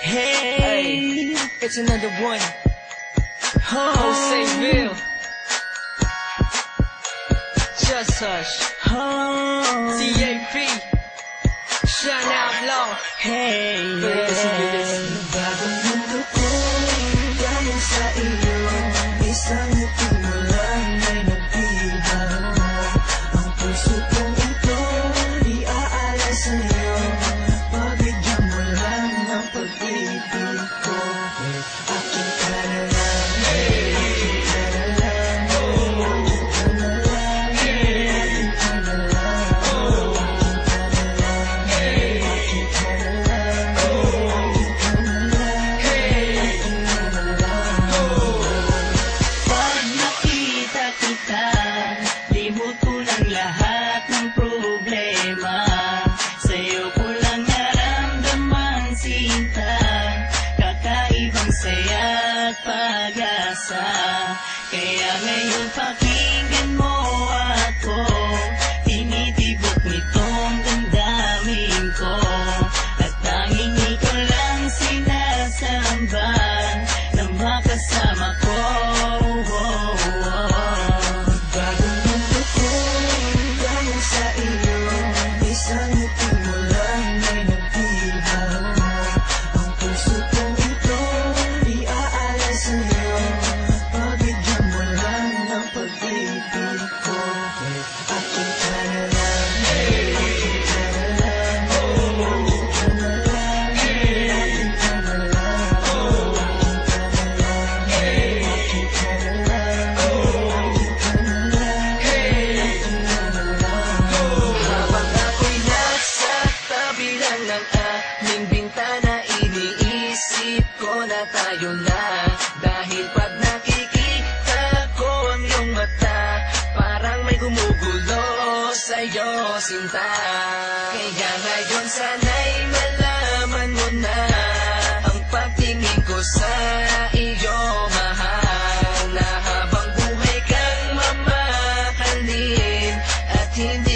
Hey, it's another one. Joseville. Just Hush. TAP. Shine Out Law. Hey, listen to this. Bagong mundo ko, galing sa iyo. Isang ngiti mo lang ay nagbibago. Ang puso kong ito, di aalay sa'yo. Pabigyan mo lang ng pag-ibig ko. Akin ka na lang, akin ka na lang, akin ka na lang, akin ka na lang, akin ka na lang, akin ka na lang. Pag nakita kita, limot ko lang lahat ng problema. Sa'yo ko lang naramdaman sinta, kakaibang saya at pag-asa. Kaya ngayon pakinggan mo ako, tinitibok nitong damdamin ko. At tanging ikaw lang sinasamba na makasama ko. Bagong mundo ko, galing sa iyo. Isang ngiti mo lang ay nagbibago. Ang puso kong ito, di aalay sa'yo. Pabigyan mo lang ng pag-ibig ko. Akin ka na lang, akin ka na lang, akin ka na lang, akin ka na lang, akin ka na lang, akin ka na lang, akin ka na lang, akin ka na lang. Habang ako'y nasa tabi lang ng aming bintana, iniisip ko na tayo na. Dahil pag nakikita ko ang iyong mata, parang may gumugulo sa'yo, sinta. Kaya ngayon sana'y malaman mo na ang pagtingin ko sa iyo, mahal. Na habang buhay kang mamahalin at hindi